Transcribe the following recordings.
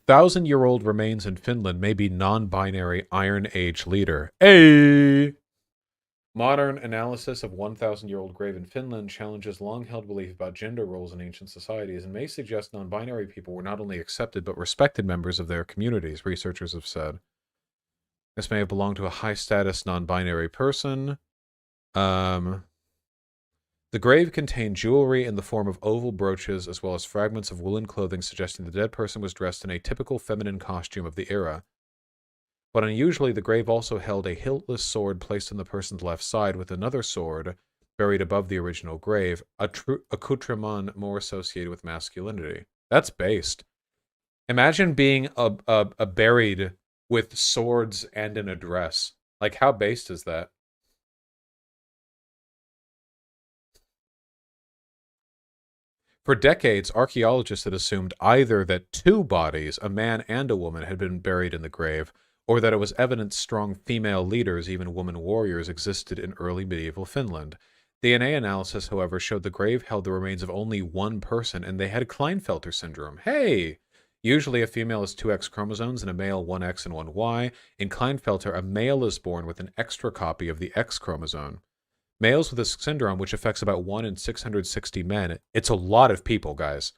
1,000-year-old remains in Finland may be non-binary Iron Age leader. Hey! Modern analysis of 1,000-year-old grave in Finland challenges long-held belief about gender roles in ancient societies and may suggest non-binary people were not only accepted but respected members of their communities, researchers have said. This may have belonged to a high-status non-binary person. The grave contained jewelry in the form of oval brooches as well as fragments of woolen clothing suggesting the dead person was dressed in a typical feminine costume of the era. But unusually, the grave also held a hiltless sword placed on the person's left side with another sword buried above the original grave, accoutrement more associated with masculinity. That's based. Imagine being a buried with swords and in a dress. Like, how based is that? For decades, archaeologists had assumed either that two bodies, a man and a woman, had been buried in the grave, or that it was evident strong female leaders, even woman warriors, existed in early medieval Finland. DNA analysis, however, showed the grave held the remains of only one person, and they had Klinefelter syndrome. Hey! Usually a female has two X chromosomes and a male one X and one Y. In Klinefelter, a male is born with an extra copy of the X chromosome. Males with this syndrome, which affects about 1 in 660 men, it's a lot of people, guys,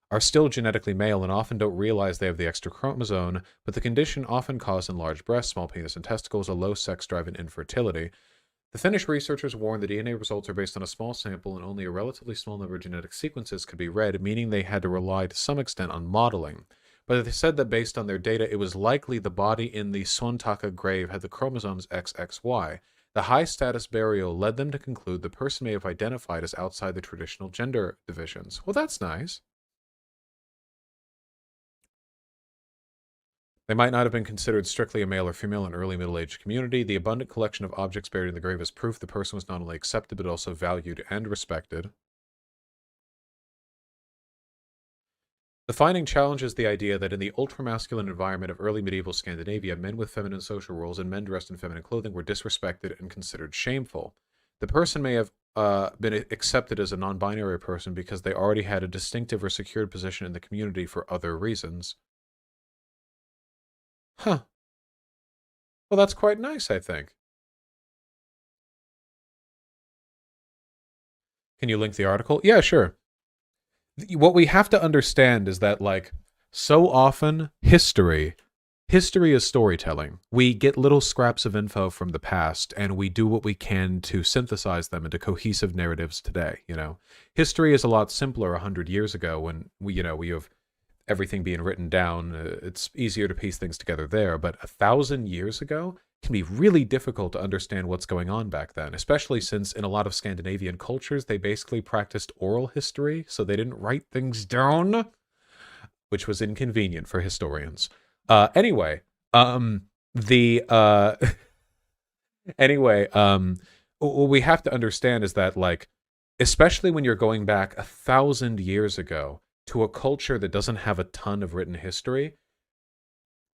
are still genetically male and often don't realize they have the extra chromosome, but the condition often causes enlarged breasts, small penis and testicles, a low sex drive, and infertility. The Finnish researchers warned the DNA results are based on a small sample and only a relatively small number of genetic sequences could be read, meaning they had to rely to some extent on modeling. But they said that based on their data, it was likely the body in the Sontaka grave had the chromosomes XXY. The high-status burial led them to conclude the person may have identified as outside the traditional gender divisions. Well, that's nice. They might not have been considered strictly a male or female in early middle-aged community. The abundant collection of objects buried in the grave is proof the person was not only accepted but also valued and respected. The finding challenges the idea that in the ultra-masculine environment of early medieval Scandinavia, men with feminine social roles and men dressed in feminine clothing were disrespected and considered shameful. The person may have been accepted as a non-binary person because they already had a distinctive or secured position in the community for other reasons. Huh. Well, that's quite nice, I think. Can you link the article? Yeah, sure. What we have to understand is that, like, so often history is storytelling. We get little scraps of info from the past and we do what we can to synthesize them into cohesive narratives today. History is a lot simpler 100 years ago when we have everything being written down. It's easier to piece things together there, but 1,000 years ago can be really difficult to understand what's going on back then, especially since in a lot of Scandinavian cultures, they basically practiced oral history, so they didn't write things down, which was inconvenient for historians. Anyway, what we have to understand is that, like, especially when you're going back 1,000 years ago to a culture that doesn't have a ton of written history,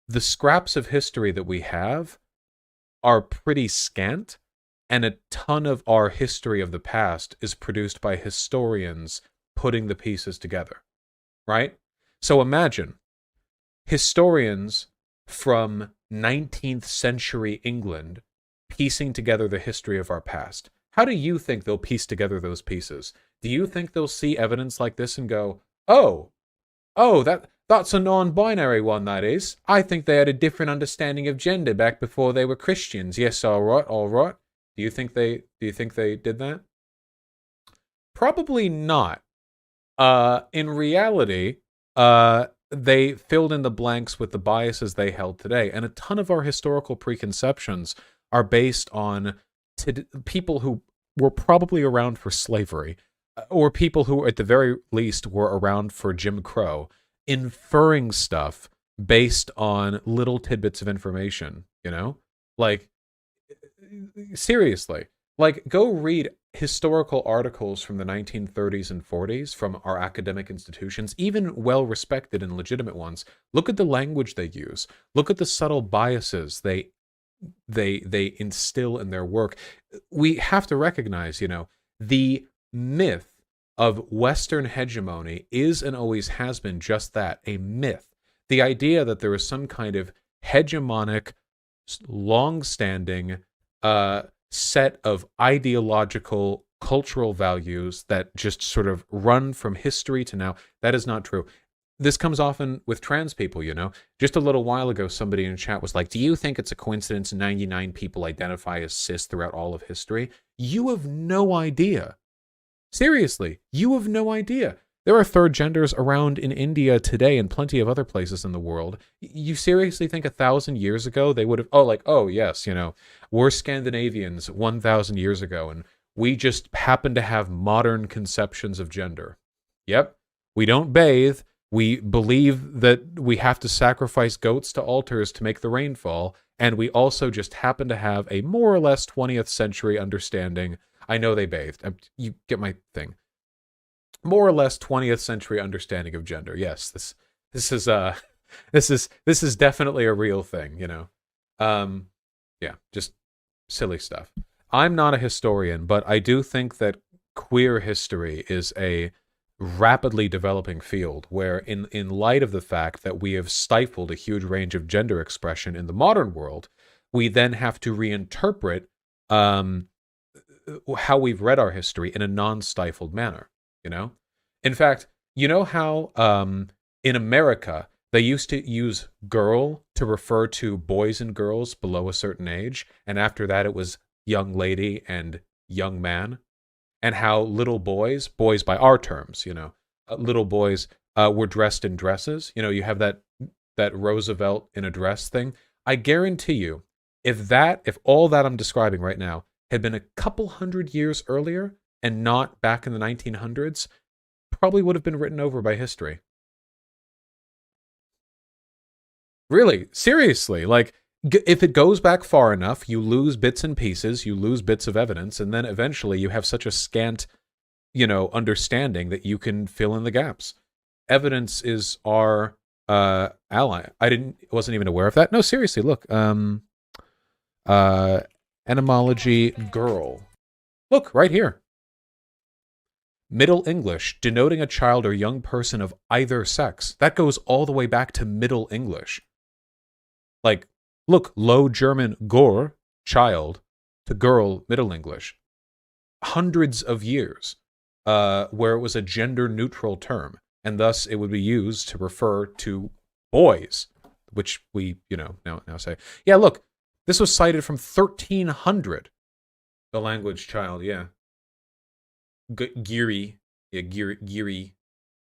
the scraps of history that we have are pretty scant, and a ton of our history of the past is produced by historians putting the pieces together, right? So imagine historians from 19th century England piecing together the history of our past. How do you think they'll piece together those pieces? Do you think they'll see evidence like this and go, oh, that's a non-binary one, that is. I think they had a different understanding of gender back before they were Christians. Yes, all right. Do you think they did that? Probably not. In reality, they filled in the blanks with the biases they held today, and a ton of our historical preconceptions are based on people who were probably around for slavery, or people who, at the very least, were around for Jim Crow, inferring stuff based on little tidbits of information, Like, seriously. Like, go read historical articles from the 1930s and 40s from our academic institutions, even well-respected and legitimate ones. Look at the language they use. Look at the subtle biases they instill in their work. We have to recognize, the myth of Western hegemony is and always has been just that, a myth. The idea that there is some kind of hegemonic, long-standing set of ideological, cultural values that just sort of run from history to now, that is not true. This comes often with trans people, you know. Just a little while ago, somebody in chat was like, do you think it's a coincidence 99 people identify as cis throughout all of history? You have no idea. Seriously, you have no idea. There are third genders around in India today and plenty of other places in the world. You seriously think 1,000 years ago they would have, oh yes, you know, we're Scandinavians 1,000 years ago and we just happen to have modern conceptions of gender. Yep, we don't bathe. We believe that we have to sacrifice goats to altars to make the rain fall, and we also just happen to have a more or less 20th century understanding. I know they bathed. You get my thing. More or less 20th century understanding of gender. Yes, this is definitely a real thing, you know. Yeah, just silly stuff. I'm not a historian, but I do think that queer history is a rapidly developing field where in light of the fact that we have stifled a huge range of gender expression in the modern world, we then have to reinterpret how we've read our history in a non-stifled manner, you know? In fact, you know how in America they used to use girl to refer to boys and girls below a certain age, and after that it was young lady and young man? And how little boys by our terms, you know, little boys were dressed in dresses. You know, you have that Roosevelt in a dress thing. I guarantee you, if all that I'm describing right now had been a couple hundred years earlier and not back in the 1900s, probably would have been written over by history. Really, seriously, like, if it goes back far enough, you lose bits and pieces, you lose bits of evidence, and then eventually you have such a scant, you know, understanding that you can fill in the gaps. Evidence is our ally. Wasn't even aware of that. No, seriously, look. Etymology girl. Look, right here. Middle English, denoting a child or young person of either sex. That goes all the way back to Middle English. Like, look, Low German Gore, child, to girl, Middle English. Hundreds of years where it was a gender-neutral term, and thus it would be used to refer to boys, which we, you know, now say. Yeah, look, this was cited from 1300. The language child, yeah. Giri. Yeah, Giri.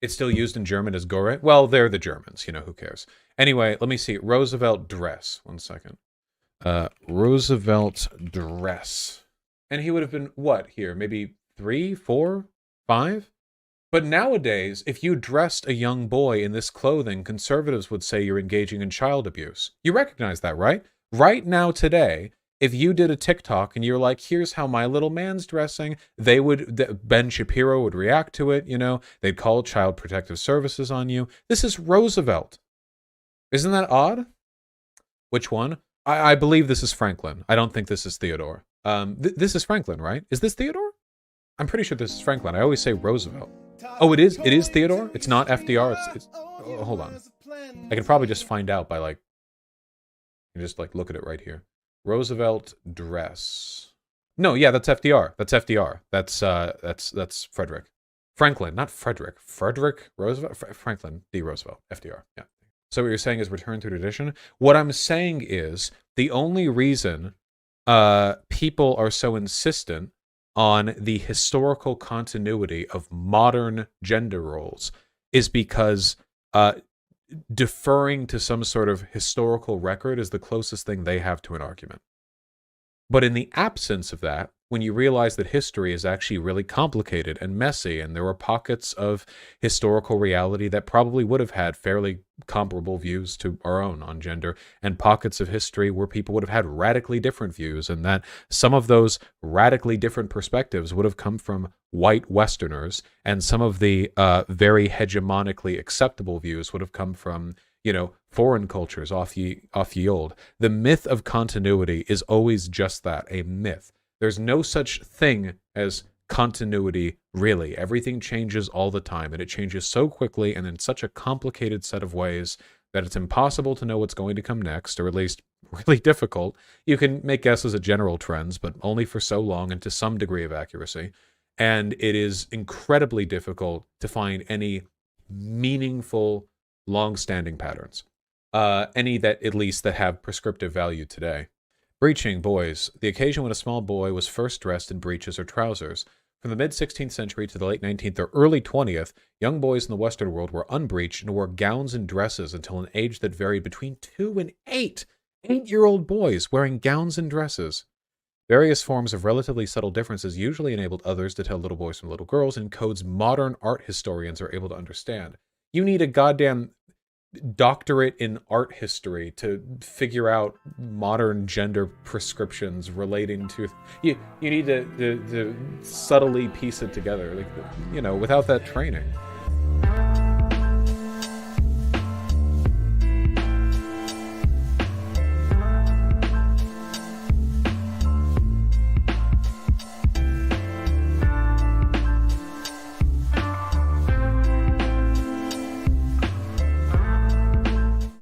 It's still used in German as Gore. Well, they're the Germans, you know, who cares? Anyway, let me see. Roosevelt dress. 1 second. Roosevelt dress. And he would have been, what, here? Maybe 3, 4, 5? But nowadays, if you dressed a young boy in this clothing, conservatives would say you're engaging in child abuse. You recognize that, right? Right now, today, if you did a TikTok and you're like, here's how my little man's dressing, Ben Shapiro would react to it, you know, they'd call Child Protective Services on you. This is Roosevelt. Isn't that odd? Which one? I believe this is Franklin. I don't think this is Theodore. This is Franklin, right? Is this Theodore? I'm pretty sure this is Franklin. I always say Roosevelt. Oh, it is? It is Theodore? It's not FDR? Oh, hold on. I could probably just find out by, like, just, like, look at it right here. Roosevelt dress. No, yeah, that's FDR. That's FDR. That's Frederick. Franklin, not Frederick. Frederick Roosevelt? Franklin D. Roosevelt. FDR. Yeah. So what you're saying is return to tradition? What I'm saying is the only reason people are so insistent on the historical continuity of modern gender roles is because deferring to some sort of historical record is the closest thing they have to an argument. But in the absence of that, when you realize that history is actually really complicated and messy, and there are pockets of historical reality that probably would have had fairly comparable views to our own on gender, and pockets of history where people would have had radically different views, and that some of those radically different perspectives would have come from white Westerners, and some of the very hegemonically acceptable views would have come from, you know, foreign cultures off ye old. The myth of continuity is always just that, a myth. There's no such thing as continuity, really. Everything changes all the time, and it changes so quickly and in such a complicated set of ways that it's impossible to know what's going to come next, or at least really difficult. You can make guesses at general trends, but only for so long and to some degree of accuracy. And it is incredibly difficult to find any meaningful, long-standing patterns. Any that, at least, that have prescriptive value today. Breeching, boys. The occasion when a small boy was first dressed in breeches or trousers. From the mid-16th century to the late 19th or early 20th, young boys in the Western world were unbreeched and wore gowns and dresses until an age that varied between 2 and 8. 8-year-old boys wearing gowns and dresses. Various forms of relatively subtle differences usually enabled others to tell little boys from little girls in codes modern art historians are able to understand. You need a goddamn doctorate in art history to figure out modern gender prescriptions relating to you need to subtly piece it together, like, without that training.